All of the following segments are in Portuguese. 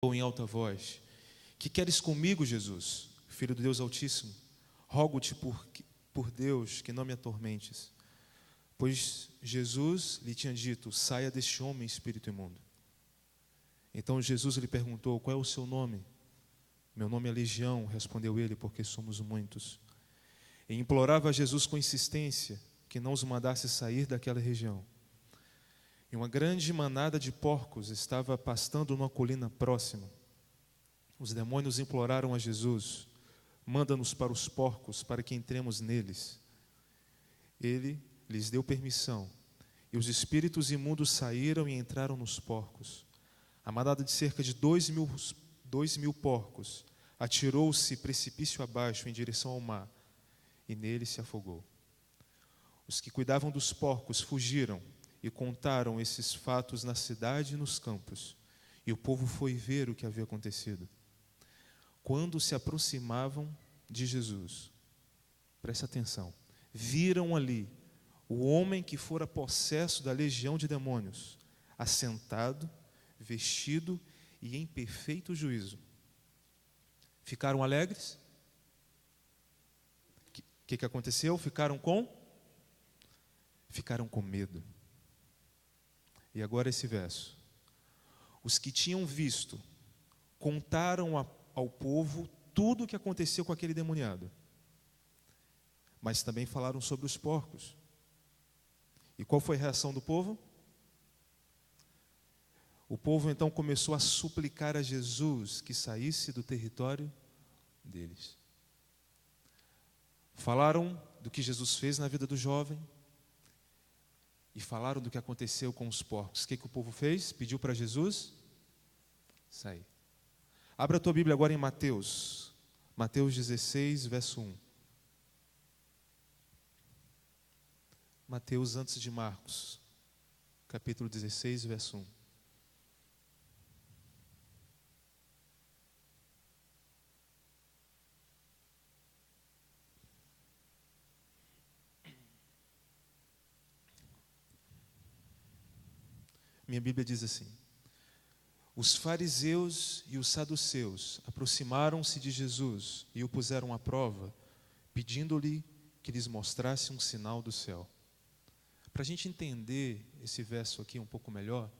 Ou em alta voz: que queres comigo, Jesus, Filho do Deus Altíssimo? Rogo-te por Deus que não me atormentes. Pois Jesus lhe tinha dito: saia deste homem, espírito imundo. Então Jesus lhe perguntou: qual é o seu nome? Meu nome é Legião, respondeu ele, porque somos muitos. E implorava a Jesus com insistência que não os mandasse sair daquela região. E uma grande manada de porcos estava pastando numa colina próxima. Os demônios imploraram a Jesus: manda-nos para os porcos, para que entremos neles. Ele lhes deu permissão, e os espíritos imundos saíram e entraram nos porcos. A manada de cerca de 2.000 porcos atirou-se precipício abaixo em direção ao mar, e nele se afogou. Os que cuidavam dos porcos fugiram e contaram esses fatos na cidade e nos campos, e o povo foi ver o que havia acontecido. Quando se aproximavam de Jesus, presta atenção, viram ali o homem que fora possesso da legião de demônios, assentado, vestido e em perfeito juízo. Ficaram alegres? O que aconteceu? Ficaram com medo. E agora esse verso. Os que tinham visto contaram ao povo tudo o que aconteceu com aquele demoniado, mas também falaram sobre os porcos. E qual foi a reação do povo? O povo então começou a suplicar a Jesus que saísse do território deles. Falaram do que Jesus fez na vida do jovem e falaram do que aconteceu com os porcos. O que o povo fez? Pediu para Jesus sair. Abra a tua Bíblia agora em Mateus 16, verso 1. Mateus antes de Marcos, capítulo 16, verso 1. Minha Bíblia diz assim: os fariseus e os saduceus aproximaram-se de Jesus e o puseram à prova, pedindo-lhe que lhes mostrasse um sinal do céu. Para a gente entender esse verso aqui um pouco melhor,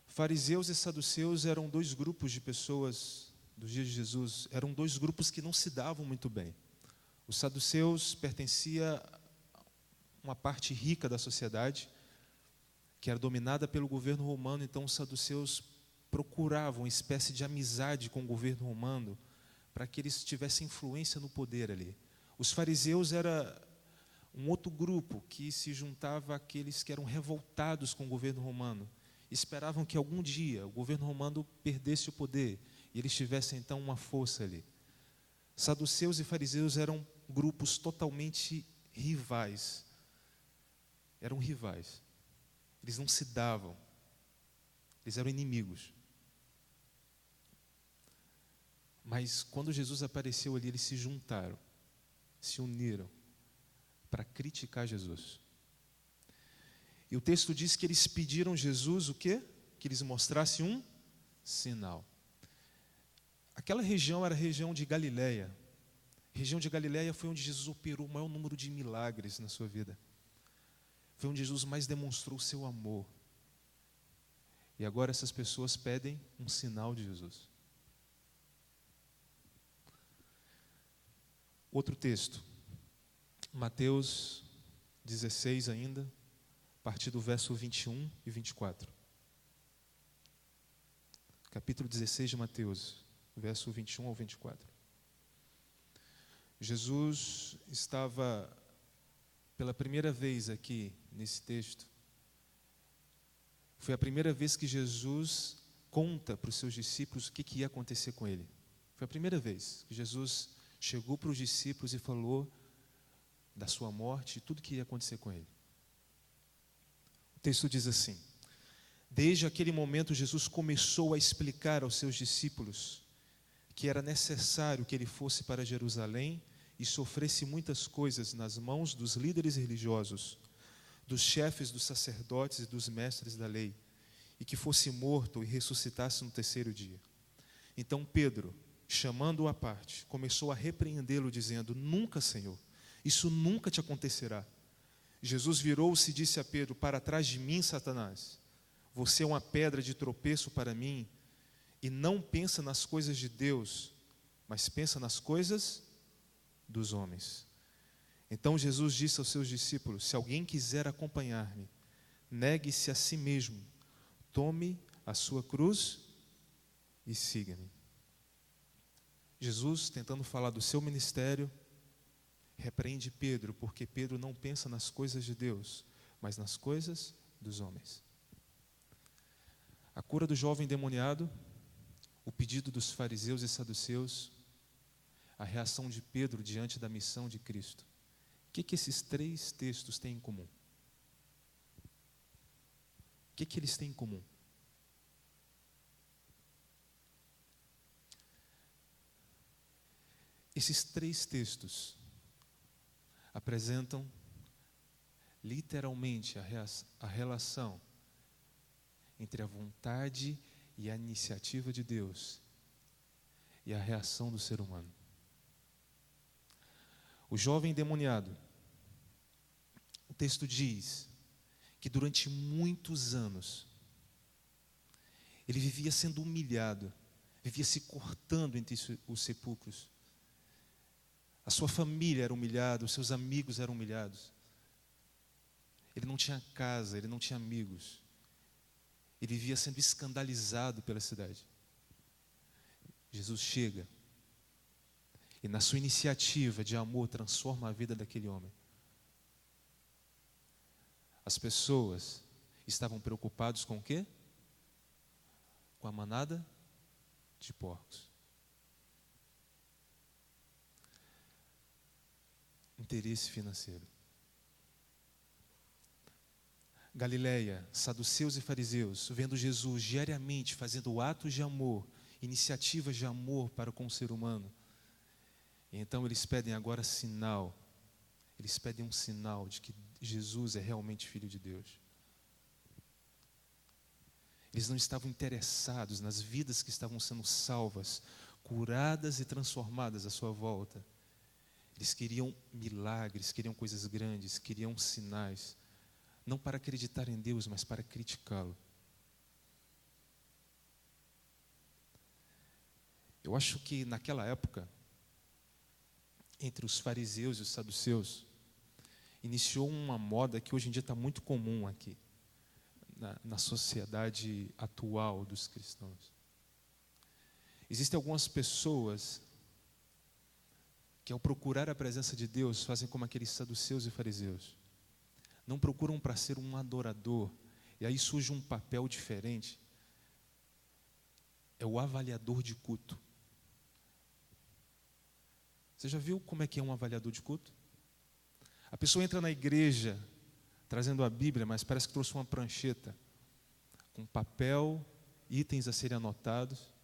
fariseus e saduceus eram dois grupos de pessoas dos dias de Jesus, eram dois grupos que não se davam muito bem. Os saduceus pertenciam a uma parte rica da sociedade, que era dominada pelo governo romano. Então os saduceus procuravam uma espécie de amizade com o governo romano para que eles tivessem influência no poder ali. Os fariseus era um outro grupo que se juntava àqueles que eram revoltados com o governo romano. Esperavam que algum dia o governo romano perdesse o poder e eles tivessem então uma força ali. Saduceus e fariseus eram grupos totalmente rivais. Eram rivais. Eles não se davam. Eles eram inimigos. Mas quando Jesus apareceu ali, eles se juntaram, se uniram para criticar Jesus. E o texto diz que eles pediram a Jesus o quê? Que eles mostrassem um sinal. Aquela região era a região de Galileia. A região de Galileia foi onde Jesus operou o maior número de milagres na sua vida. Foi onde Jesus mais demonstrou o seu amor. E agora essas pessoas pedem um sinal de Jesus. Outro texto, Mateus 16 ainda, a partir do verso 21 e 24. Capítulo 16 de Mateus, verso 21 ao 24. Jesus estava pela primeira vez aqui nesse texto. Foi a primeira vez que Jesus conta para os seus discípulos o que ia acontecer com ele. Foi a primeira vez que Jesus chegou para os discípulos e falou da sua morte e tudo que ia acontecer com ele. O texto diz assim: desde aquele momento Jesus começou a explicar aos seus discípulos que era necessário que ele fosse para Jerusalém e sofresse muitas coisas nas mãos dos líderes religiosos, dos chefes dos sacerdotes e dos mestres da lei, e que fosse morto e ressuscitasse no terceiro dia. Então Pedro, chamando-o à parte, começou a repreendê-lo, dizendo: Nunca, Senhor, isso nunca te acontecerá. Jesus virou-se e disse a Pedro: Para trás de mim, Satanás, você é uma pedra de tropeço para mim, e não pensa nas coisas de Deus, mas pensa nas coisas dos homens. Então Jesus disse aos seus discípulos: Se alguém quiser acompanhar-me, negue-se a si mesmo, tome a sua cruz e siga-me. Jesus, tentando falar do seu ministério, repreende Pedro, porque Pedro não pensa nas coisas de Deus, mas nas coisas dos homens. A cura do jovem endemoniado, o pedido dos fariseus e saduceus, a reação de Pedro diante da missão de Cristo. O que esses três textos têm em comum? O que eles têm em comum? Esses três textos apresentam literalmente a relação entre a vontade e a iniciativa de Deus e a reação do ser humano. O jovem endemoniado, o texto diz que durante muitos anos ele vivia sendo humilhado, vivia se cortando entre os sepulcros. A sua família era humilhada, os seus amigos eram humilhados. Ele não tinha casa, ele não tinha amigos. Ele vivia sendo escandalizado pela cidade. Jesus chega e, na sua iniciativa de amor, transforma a vida daquele homem. As pessoas estavam preocupadas com o quê? Com a manada de porcos. Interesse financeiro. Galileia, saduceus e fariseus, vendo Jesus diariamente fazendo atos de amor, iniciativas de amor para com o ser humano. E então eles pedem agora sinal. Eles pedem um sinal de que Jesus é realmente Filho de Deus. Eles não estavam interessados nas vidas que estavam sendo salvas, curadas e transformadas à sua volta. Eles queriam milagres, queriam coisas grandes, queriam sinais. Não para acreditar em Deus, mas para criticá-lo. Eu acho que naquela época, entre os fariseus e os saduceus, iniciou uma moda que hoje em dia está muito comum aqui, na sociedade atual dos cristãos. Existem algumas pessoas que, ao procurar a presença de Deus, fazem como aqueles saduceus e fariseus. Não procuram para ser um adorador. E aí surge um papel diferente. É o avaliador de culto. Você já viu como é que é um avaliador de culto? A pessoa entra na igreja trazendo a Bíblia, mas parece que trouxe uma prancheta com papel, itens a serem anotados.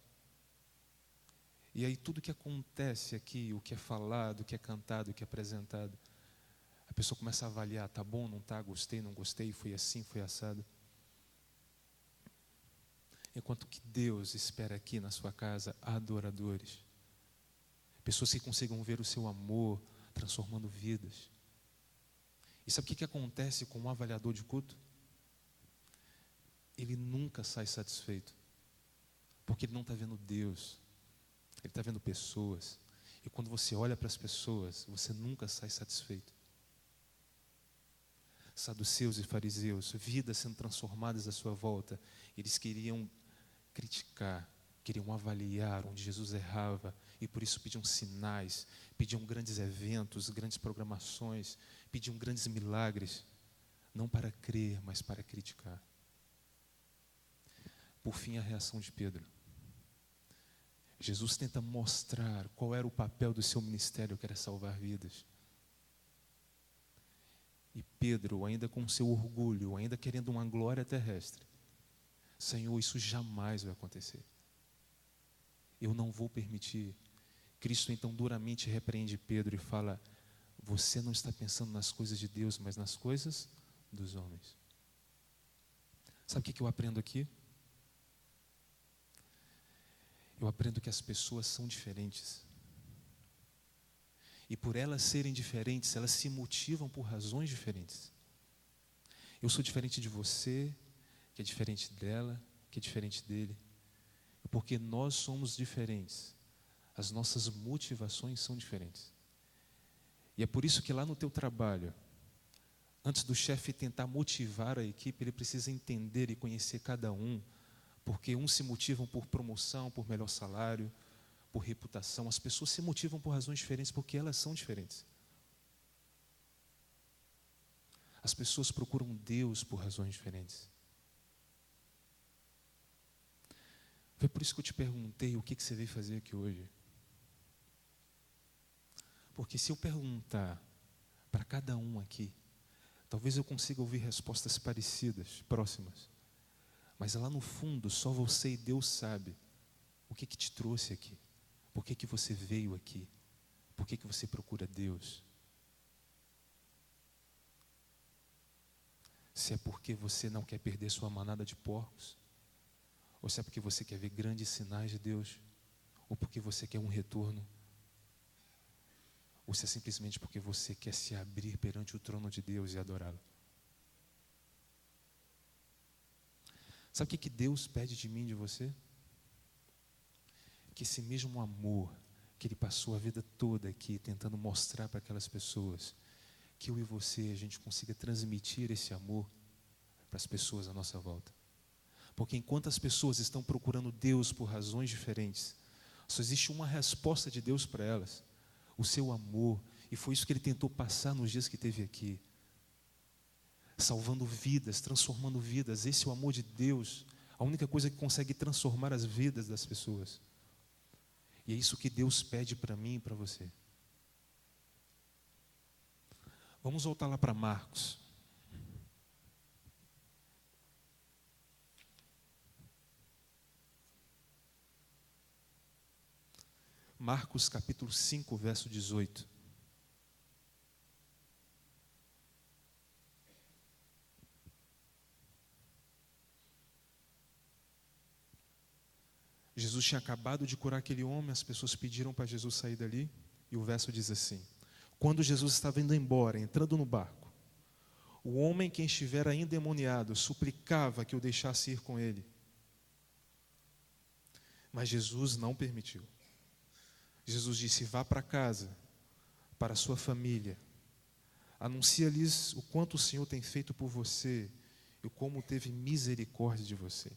E aí tudo que acontece aqui, o que é falado, o que é cantado, o que é apresentado, a pessoa começa a avaliar: tá bom, não tá, gostei, não gostei, foi assim, foi assado. Enquanto que Deus espera aqui na sua casa adoradores, pessoas que consigam ver o seu amor transformando vidas. E sabe o que acontece com um avaliador de culto? Ele nunca sai satisfeito, porque ele não está vendo Deus, ele está vendo pessoas. E quando você olha para as pessoas, você nunca sai satisfeito. Saduceus e fariseus, vidas sendo transformadas à sua volta, eles queriam criticar, queriam avaliar onde Jesus errava, e por isso pediam sinais, pediam grandes eventos, grandes programações, pediam grandes milagres, não para crer, mas para criticar. Por fim, a reação de Pedro. Jesus tenta mostrar qual era o papel do seu ministério, que era salvar vidas. E Pedro, ainda com seu orgulho, ainda querendo uma glória terrestre: Senhor, isso jamais vai acontecer. Eu não vou permitir. Cristo então duramente repreende Pedro e fala: você não está pensando nas coisas de Deus, mas nas coisas dos homens. Sabe o que eu aprendo aqui? eu aprendo que as pessoas são diferentes. E por elas serem diferentes, elas se motivam por razões diferentes. Eu sou diferente de você, que é diferente dela, que é diferente dele. Porque nós somos diferentes, as nossas motivações são diferentes. E é por isso que lá no teu trabalho, antes do chefe tentar motivar a equipe, ele precisa entender e conhecer cada um, porque uns se motivam por promoção, por melhor salário, por reputação. As pessoas se motivam por razões diferentes porque elas são diferentes. As pessoas procuram Deus por razões diferentes. Foi por isso que eu te perguntei o que você veio fazer aqui hoje. Porque se eu perguntar para cada um aqui, talvez eu consiga ouvir respostas parecidas, próximas. Mas lá no fundo, só você e Deus sabe o que te trouxe aqui. Por que você veio aqui? Por que você procura Deus? Se é porque você não quer perder sua manada de porcos, ou se é porque você quer ver grandes sinais de Deus, ou porque você quer um retorno, ou se é simplesmente porque você quer se abrir perante o trono de Deus e adorá-lo. Sabe o que Deus pede de mim e de você? Que esse mesmo amor que Ele passou a vida toda aqui tentando mostrar para aquelas pessoas, que eu e você, a gente consiga transmitir esse amor para as pessoas à nossa volta. Porque enquanto as pessoas estão procurando Deus por razões diferentes, só existe uma resposta de Deus para elas: o seu amor. E foi isso que Ele tentou passar nos dias que esteve aqui, salvando vidas, transformando vidas. Esse é o amor de Deus, a única coisa que consegue transformar as vidas das pessoas. E é isso que Deus pede para mim e para você. Vamos voltar lá para Marcos. Marcos capítulo 5, verso 18. Jesus tinha acabado de curar aquele homem, as pessoas pediram para Jesus sair dali, e o verso diz assim: quando Jesus estava indo embora, entrando no barco, o homem que estivera endemoniado suplicava que o deixasse ir com ele. Mas Jesus não permitiu. Jesus disse: vá para casa, para a sua família, anuncia-lhes o quanto o Senhor tem feito por você e como teve misericórdia de você.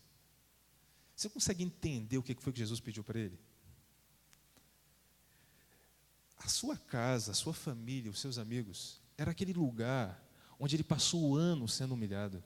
Você consegue entender o que foi que Jesus pediu para ele? A sua casa, a sua família, os seus amigos, era aquele lugar onde ele passou o ano sendo humilhado.